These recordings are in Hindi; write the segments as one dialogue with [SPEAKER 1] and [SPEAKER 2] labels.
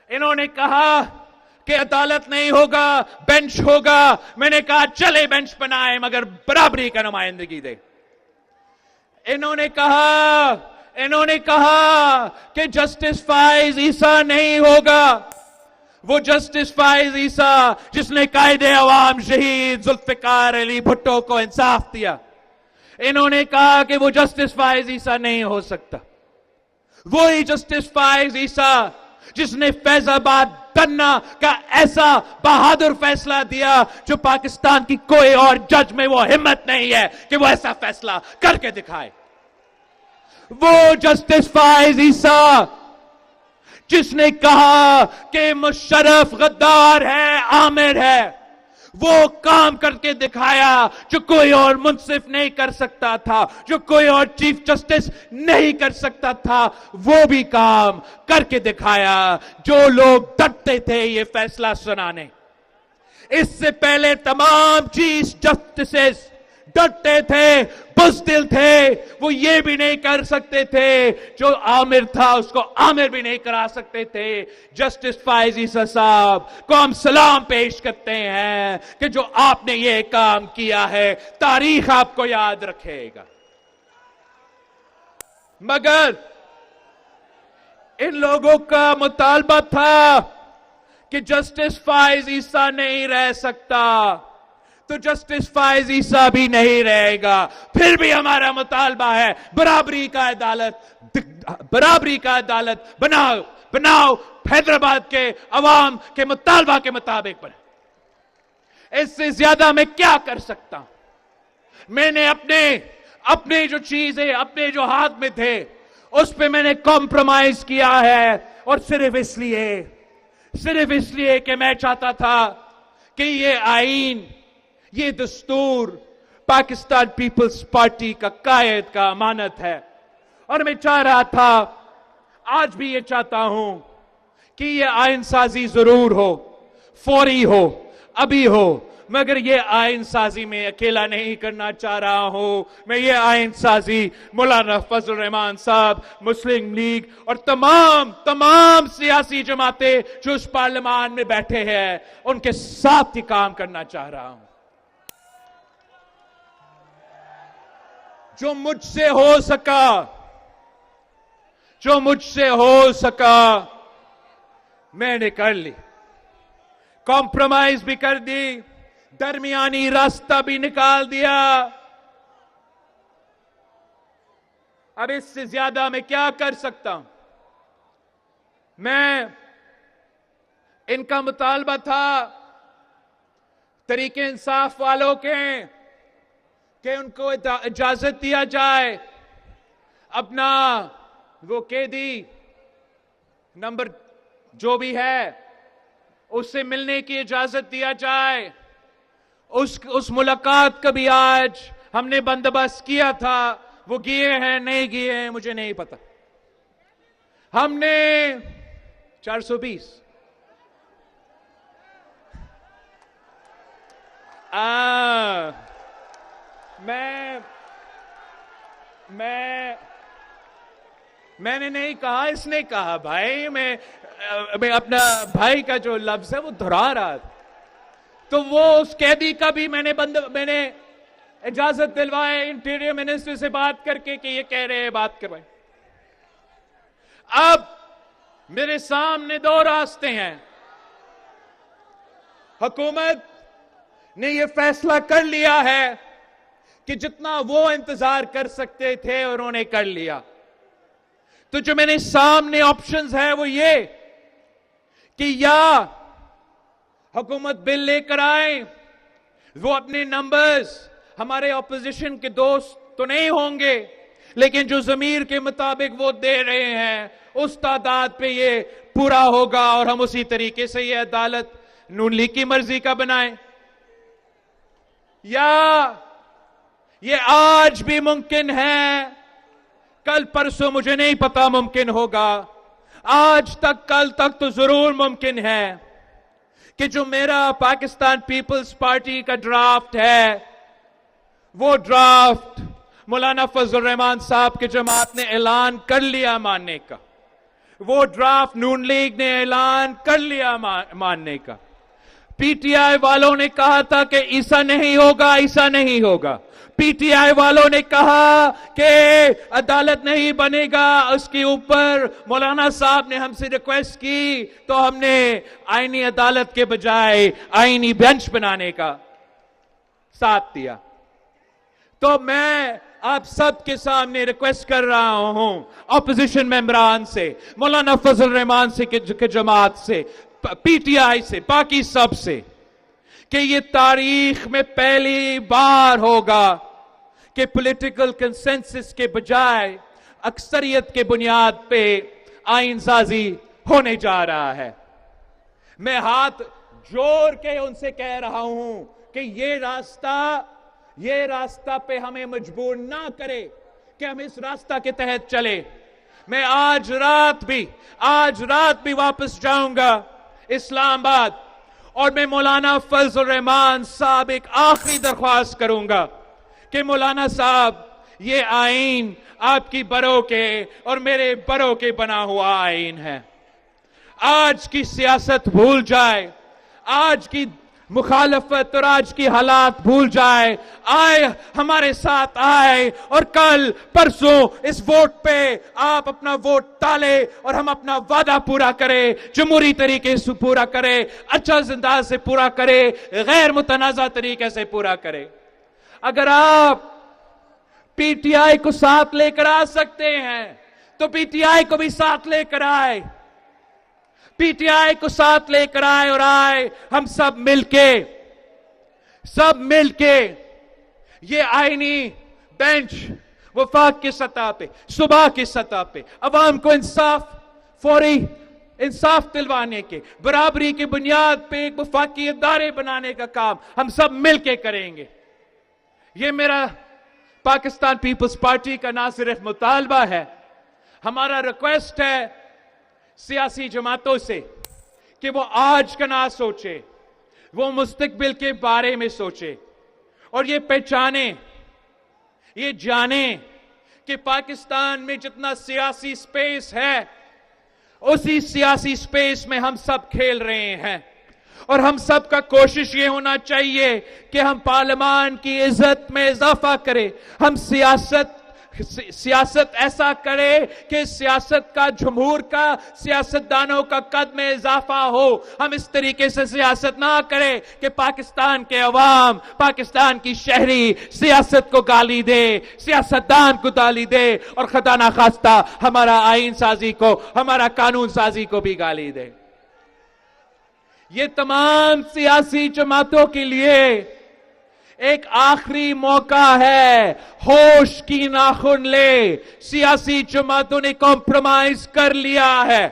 [SPEAKER 1] इन्होंने कहा कि अदालत नहीं होगा, बेंच होगा। मैंने कहा चले बेंच बनाए मगर बराबरी का नुमाइंदगी दे। इन्होंने कहा कि जस्टिस फाइज ईसा नहीं होगा, वो जस्टिस फाइज ईसा जिसने कायदे अवाम शहीद जुल्फिकार अली भुट्टो को इंसाफ दिया। इन्होंने कहा कि वो जस्टिस फाइज ईसा नहीं हो सकता। वही जस्टिस फाइज ईसा जिसने फैजाबाद धन्ना का ऐसा बहादुर फैसला दिया जो पाकिस्तान की कोई और जज में वो हिम्मत नहीं है कि वो ऐसा फैसला करके दिखाए। वो जस्टिस फाइज ईसा जिसने कहा कि मुशर्रफ गद्दार है, आमिर है, वो काम करके दिखाया जो कोई और मुंसिफ नहीं कर सकता था, जो कोई और चीफ जस्टिस नहीं कर सकता था। वो भी काम करके दिखाया जो लोग डरते थे ये फैसला सुनाने। इससे पहले तमाम चीफ जस्टिस डरते थे, बुज़दिल थे, वो ये भी नहीं कर सकते थे, जो आमिर था उसको आमिर भी नहीं करा सकते थे। जस्टिस फाइज ईसा साहब को हम सलाम पेश करते हैं कि जो आपने ये काम किया है, तारीख आपको याद रखेगा। मगर इन लोगों का मुतालबा था कि जस्टिस फाइज ईसा नहीं रह सकता, तो जस्टिस फाइज ईसा भी नहीं रहेगा। फिर भी हमारा मुतालबा है बराबरी का अदालत बनाओ हैदराबाद के अवाम के मुतालबा के मुताबिक बने। इससे ज्यादा मैं क्या कर सकता हूं? मैंने अपने जो चीजें अपने जो हाथ में थे उस पे मैंने कॉम्प्रोमाइज किया है, और सिर्फ इसलिए कि मैं चाहता था कि ये आईन, ये दस्तूर पाकिस्तान पीपल्स पार्टी का कायद का अमानत है। और मैं चाह रहा था, आज भी ये चाहता हूं कि ये आईन साजी जरूर हो, फौरी हो, अभी हो, मगर ये आईन साजी में अकेला नहीं करना चाह रहा हूं। मैं ये आईन साजी मौलाना फजल रहमान साहब, मुस्लिम लीग और तमाम सियासी जमातें जो उस पार्लियामान में बैठे हैं उनके साथ ही काम करना चाह रहा हूं। जो मुझसे हो सका मैंने कर ली, कॉम्प्रोमाइज भी कर दी, दरमियानी रास्ता भी निकाल दिया। अब इससे ज्यादा मैं क्या कर सकता हूं? मैं इनका मुतालबा था तरीके इंसाफ वालों के कि उनको इजाजत दिया जाए, अपना वो कैदी नंबर जो भी है उससे मिलने की इजाजत दिया जाए। उस मुलाकात का भी आज हमने बंदोबस्त किया था। वो गए हैं नहीं गए हैं मुझे नहीं पता। हमने 420 मैंने नहीं कहा, इसने कहा। भाई मैं अपना भाई का जो लफ्ज है वो दोहरा रहा था। तो वो उस कैदी का भी मैंने इजाजत दिलवाए इंटीरियर मिनिस्टर से बात करके कि ये कह रहे हैं बात करवाए। अब मेरे सामने दो रास्ते हैं। हुकूमत ने ये फैसला कर लिया है कि जितना वो इंतजार कर सकते थे उन्होंने कर लिया। तो जो मेरे सामने ऑप्शंस है वो ये कि या हुकूमत बिल लेकर आए, वो अपने नंबर्स हमारे ऑपोजिशन के दोस्त तो नहीं होंगे लेकिन जो जमीर के मुताबिक वो दे रहे हैं उस तादाद पे ये पूरा होगा और हम उसी तरीके से ये अदालत नून लीग की मर्जी का बनाएं। या ये आज भी मुमकिन है, कल परसों मुझे नहीं पता मुमकिन होगा, आज तक कल तक तो जरूर मुमकिन है कि जो मेरा पाकिस्तान पीपल्स पार्टी का ड्राफ्ट है वो ड्राफ्ट मौलाना फजल रहमान साहब की जमात ने ऐलान कर लिया मानने का, वो ड्राफ्ट नून लीग ने ऐलान कर लिया मानने का। पीटीआई वालों ने कहा था कि ऐसा नहीं होगा, ऐसा नहीं होगा। पीटीआई वालों ने कहा कि अदालत नहीं बनेगा, उसके ऊपर मौलाना साहब ने हमसे रिक्वेस्ट की तो हमने आईनी अदालत के बजाय आईनी बेंच बनाने का साथ दिया। तो मैं आप सबके सामने रिक्वेस्ट कर रहा हूं, ऑपोजिशन मेंबरान से, मौलाना फजल रहमान से के जमात से, पीटीआई से, बाकी सब से, कि ये तारीख में पहली बार होगा कि पॉलिटिकल कंसेंसस के बजाय अक्सरियत के बुनियाद पे आईन साजी होने जा रहा है। मैं हाथ जोड़ के उनसे कह रहा हूं कि ये रास्ता पे हमें मजबूर ना करे कि हम इस रास्ता के तहत चले। मैं आज रात भी वापस जाऊंगा इस्लामाबाद, और मैं मौलाना फजल रहमान साहब एक आखिरी दरख्वास्त करूंगा कि मौलाना साहब, ये आईन आपकी बरों के और मेरे बरों के बना हुआ आईन है। आज की सियासत भूल जाए, आज की मुखालफत और आज की हालात भूल जाए, हमारे साथ आए और कल परसों इस वोट पे आप अपना वोट डाले और हम अपना वादा पूरा करें, जमहूरी तरीके से पूरा करें, अच्छा अंदाज से पूरा करें, गैर मुतनाज़ा तरीके से पूरा करें। अगर आप पीटीआई को साथ लेकर आ सकते हैं तो पीटीआई को भी साथ लेकर आए, पीटीआई को साथ लेकर आए, हम सब मिलके ये आईनी बेंच वफाक की सतह पे, सुबह की सतह पे अवाम को फौरी इंसाफ दिलवाने के, बराबरी की बुनियाद पे एक वफाकी इदारे बनाने का काम हम सब मिलके करेंगे। ये मेरा पाकिस्तान पीपल्स पार्टी का ना सिर्फ मुतालबा है, हमारा रिक्वेस्ट है सियासी जमातों से कि वो आज का ना सोचे, वो मुस्तकबिल के बारे में सोचे और ये पहचाने, ये जाने कि पाकिस्तान में जितना सियासी स्पेस है उसी सियासी स्पेस में हम सब खेल रहे हैं। और हम सब का कोशिश ये होना चाहिए कि हम पार्लियामान की इज्जत में इजाफा करें, हम सियासत ऐसा करे कि सियासत का, जमहूर का, सियासतदानों का कद में इजाफा हो। हम इस तरीके से सियासत ना करें कि पाकिस्तान के अवाम, पाकिस्तान की शहरी सियासत को गाली दे, सियासतदान को गाली दे और खुदा ना खास्ता हमारा आईन साजी को, हमारा कानून साजी को भी गाली दे। ये तमाम सियासी जमातों के लिए एक आखिरी मौका है, होश की नाखुन ले। सियासी जमातों ने कॉम्प्रोमाइज कर लिया है,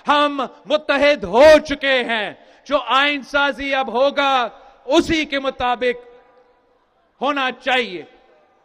[SPEAKER 1] हम मुत्तहिद हो चुके हैं। जो आईन साजी अब होगा उसी के मुताबिक होना चाहिए।